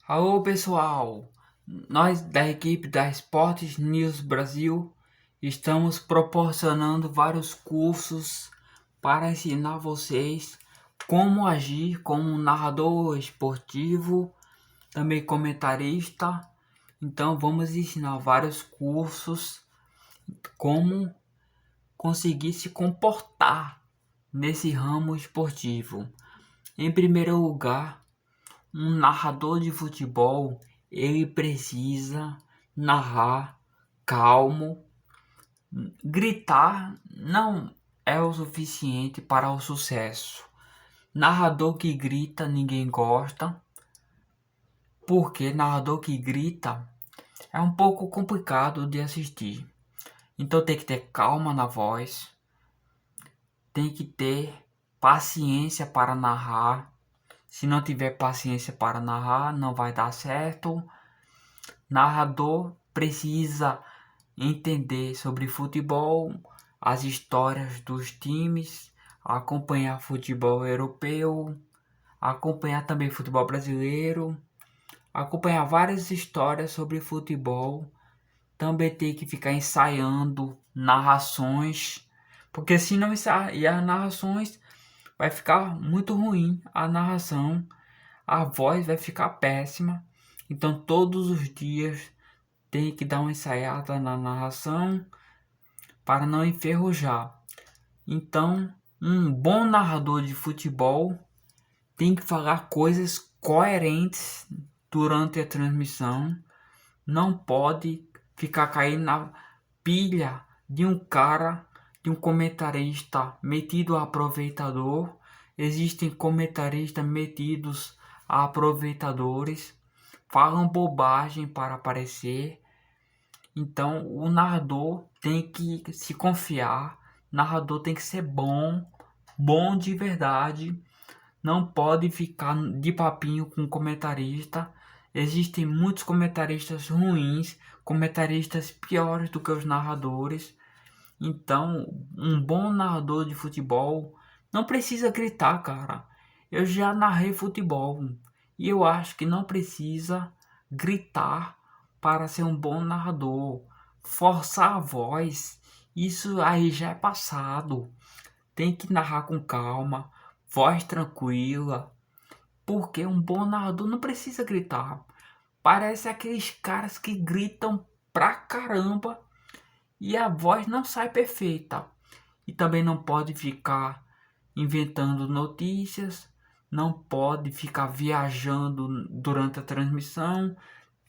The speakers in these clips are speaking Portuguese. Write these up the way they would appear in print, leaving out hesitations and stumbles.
Alô pessoal, nós da equipe da Esportes News Brasil estamos proporcionando vários cursos para ensinar vocês como agir como um narrador esportivo, também comentarista. Então vamos ensinar vários cursos como conseguir se comportar nesse ramo esportivo. Em primeiro lugar, um narrador de futebol, ele precisa narrar calmo. Gritar não é o suficiente para o sucesso. Narrador que grita ninguém gosta, porque narrador que grita é um pouco complicado de assistir. Então tem que ter calma na voz, tem que ter paciência para narrar. Se não tiver paciência para narrar, não vai dar certo. Narrador precisa entender sobre futebol, as histórias dos times, acompanhar futebol europeu, acompanhar também futebol brasileiro, acompanhar várias histórias sobre futebol. Também tem que ficar ensaiando narrações, porque se não ensaiar narrações, vai ficar muito ruim a narração, a voz vai ficar péssima. Então todos os dias tem que dar uma ensaiada na narração para não enferrujar. Então, um bom narrador de futebol tem que falar coisas coerentes durante a transmissão. Não pode ficar caindo na pilha de um cara, de um comentarista metido a aproveitador. Existem comentaristas metidos a aproveitadores, falam bobagem para aparecer. Então, o narrador tem que se confiar, narrador tem que ser bom, bom de verdade, não pode ficar de papinho com comentarista. Existem muitos comentaristas ruins, comentaristas piores do que os narradores. Então, um bom narrador de futebol não precisa gritar, cara. Eu já narrei futebol e eu acho que não precisa gritar para ser um bom narrador. Forçar a voz, isso aí já é passado. Tem que narrar com calma, voz tranquila, porque um bom narrador não precisa gritar. Parece aqueles caras que gritam pra caramba e a voz não sai perfeita. E também não pode ficar inventando notícias, não pode ficar viajando durante a transmissão.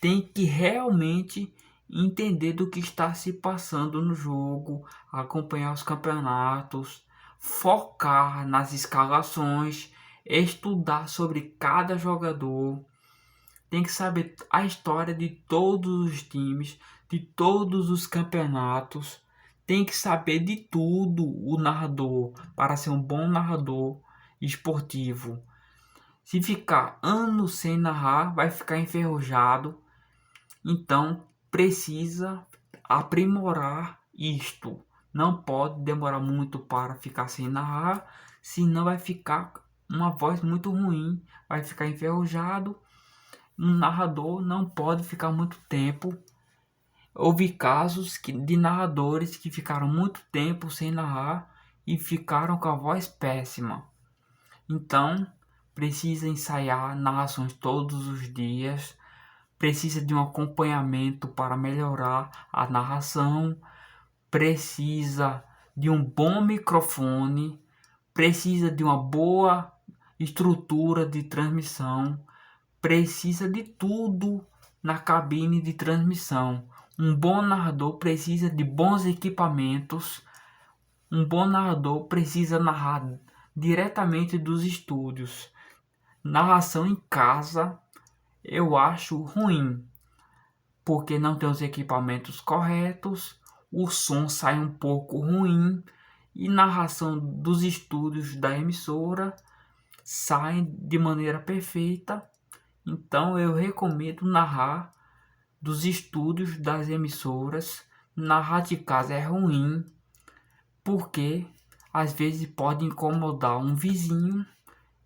Tem que realmente entender do que está se passando no jogo, acompanhar os campeonatos, focar nas escalações, estudar sobre cada jogador. Tem que saber a história de todos os times, de todos os campeonatos. Tem que saber de tudo o narrador para ser um bom narrador esportivo. Se ficar anos sem narrar, vai ficar enferrujado. Então precisa aprimorar isto. Não pode demorar muito para ficar sem narrar, senão vai ficar uma voz muito ruim, vai ficar enferrujado. Um narrador não pode ficar muito tempo. Houve casos de narradores que ficaram muito tempo sem narrar e ficaram com a voz péssima. Então, precisa ensaiar narrações todos os dias, precisa de um acompanhamento para melhorar a narração, precisa de um bom microfone, precisa de uma boa estrutura de transmissão, precisa de tudo na cabine de transmissão. Um bom narrador precisa de bons equipamentos. Um bom narrador precisa narrar diretamente dos estúdios. Narração em casa eu acho ruim, porque não tem os equipamentos corretos, o som sai um pouco ruim e narração dos estúdios da emissora sai de maneira perfeita. Então eu recomendo narrar dos estúdios das emissoras. Narrar de casa é ruim, porque às vezes pode incomodar um vizinho.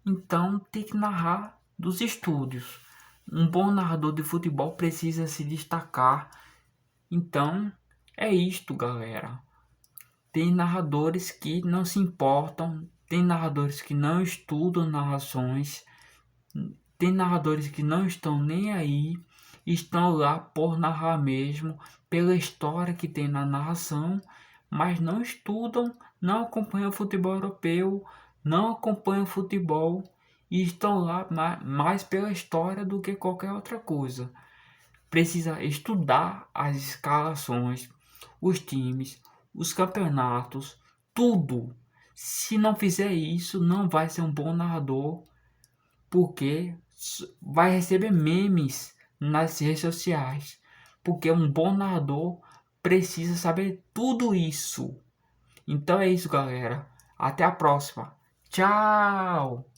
Então tem que narrar dos estúdios. Um bom narrador de futebol precisa se destacar. Então, é isto, galera. Tem narradores que não se importam, tem narradores que não estudam narrações, tem narradores que não estão nem aí, estão lá por narrar mesmo, pela história que tem na narração, mas não estudam, não acompanham o futebol europeu, não acompanham o futebol e estão lá mais pela história do que qualquer outra coisa. Precisa estudar as escalações, os times, os campeonatos, tudo. Se não fizer isso, não vai ser um bom narrador, porque vai receber memes nas redes sociais. Porque um bom narrador precisa saber tudo isso. Então é isso, galera. Até a próxima. Tchau!